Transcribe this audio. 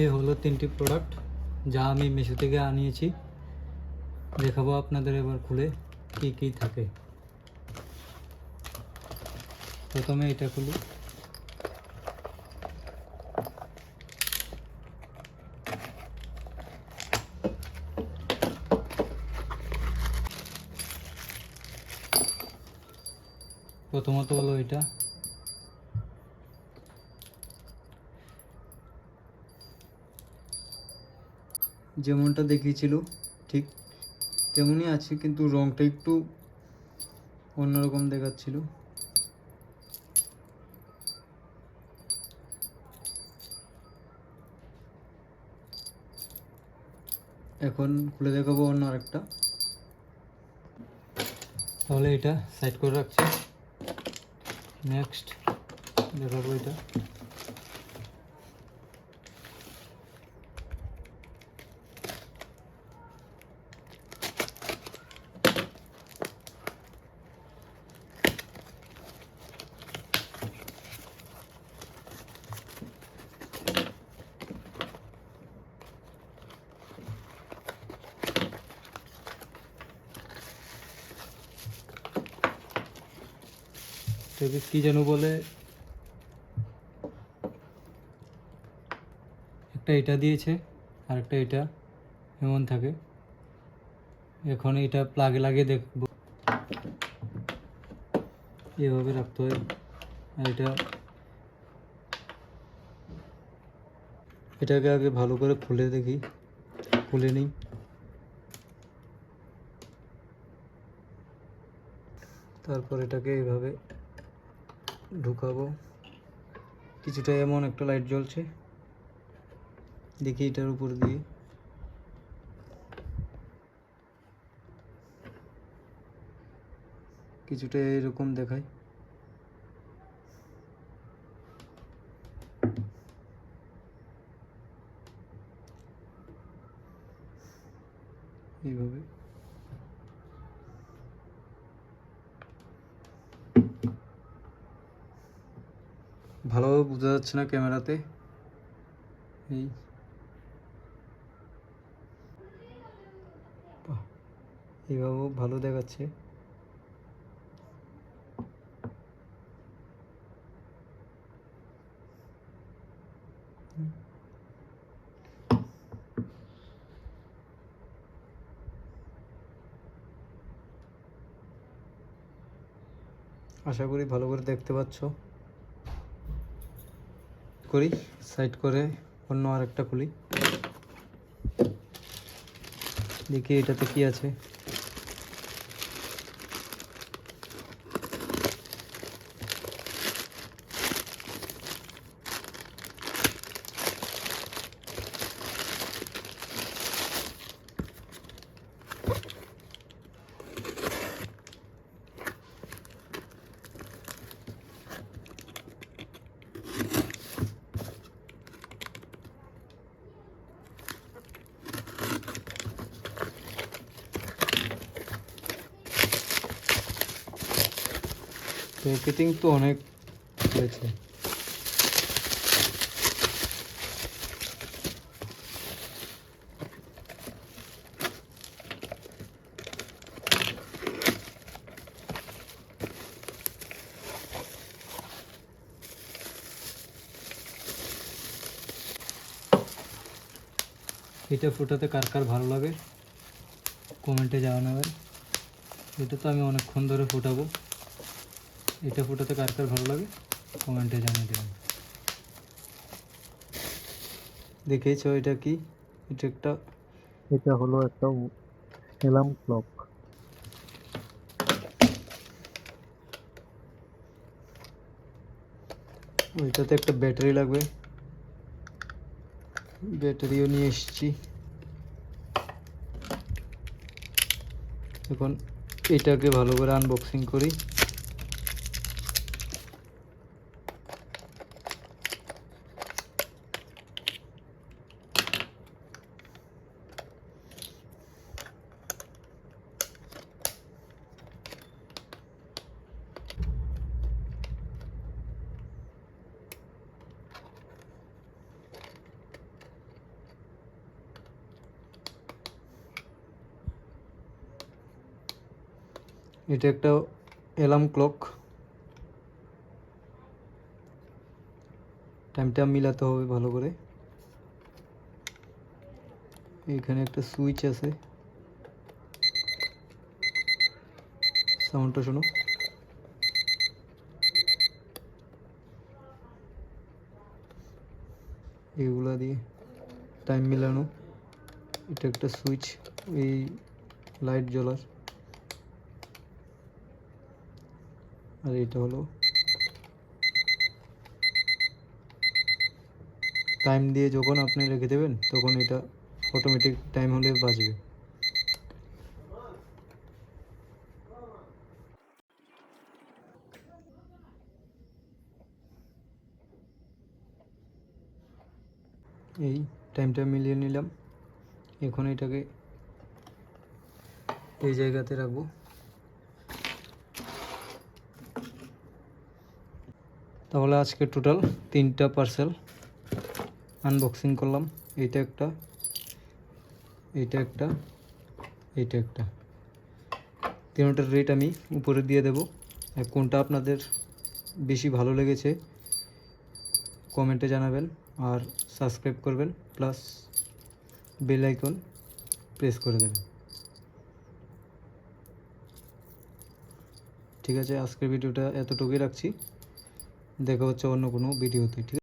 এই হলো 3টি প্রোডাক্ট যা আমি মিশো থেকে আনিয়েছি। দেখাবো আপনাদের এবার খুলে কি কি থাকে। প্রথমে এটা খুলি। প্রথমত হলো এটা, যেমনটা দেখিয়েছিল ঠিক তেমনই আছে, কিন্তু রংটা একটু অন্যরকম দেখাচ্ছিল। এখন খুলে দেখাবো অন্য আরেকটা। তাহলে এটা সাইড করে রাখছি। নেক্সট দেখাবো এটা। এটাকে কি যেন বলে, একটা এটা দিয়েছে আর একটা এটা এমন থাকে। এখন এটা প্লাগে লাগিয়ে দেখব, এভাবে রাখতে হয়। আর এটাকে আগে ভালো করে খুলে দেখি, খুলে নিই। তারপর এটাকে এইভাবে ঢুকাবো। কিছুটা এমন একটা লাইট জ্বলছে, দেখি এটার উপর দিয়ে। কিছুটা এরকম দেখায়। এইভাবে ভালোভাবে বোঝা যাচ্ছে না ক্যামেরাতে। এইভাবেও ভালো দেখাচ্ছে। আশা করি ভালো করে দেখতে পাচ্ছ। করি সাইড করে অন্য আরেকটা খুলি, দেখি এটাতে কি আছে। প্যাকেজিং তো অনেক হয়েছে। এটা ফোটাতে কার কার ভালো লাগে কমেন্টে জানাবেন। এটা তো আমি অনেকক্ষণ ধরে ফোটাবো। এটা ফোটাতে কার কার ভালো লাগে কমেন্টে জানিয়ে দেবেন। দেখেছো এটা কি? এটা হলো একটা অ্যালার্ম ক্লক। ওইটাতে একটা ব্যাটারি লাগবে, ব্যাটারিও নিয়ে এসেছি। এখন এটাকে ভালো করে আনবক্সিং করি। এটা একটা অ্যালার্ম ক্লক, টাইমটা মিলাতে হবে ভালো করে। এখানে একটা সুইচ আছে, সাউন্ডটা শোনো। এগুলা দিয়ে টাইম মিলানো। এটা একটা সুইচ, এই লাইট জ্বলার। আর এটা হলো টাইম দিয়ে যখন আপনি রেখে দেবেন তখন এটা অটোমেটিক টাইম হলে বাজবে। এই টাইমটা মিলিয়ে নিলাম। এখন এটাকে এই জায়গাতে রাখবো। তাহলে আজকে টোটাল 3টা পার্সেল আনবক্সিং করলাম। এইটা একটা, এইটা একটা, এইটা একটা। তিনটার রেট আমি উপরে দিয়ে দেব। আর কোনটা আপনাদের বেশি ভালো লেগেছে কমেন্টে জানাবেন, আর সাবস্ক্রাইব করবেন, প্লাস বেল আইকন প্রেস করে দেবেন। ঠিক আছে, আজকের ভিডিওটা এতটুকুই রাখছি। দেখা হচ্ছে অন্য কোনো ভিডিওতে। ঠিক আছে।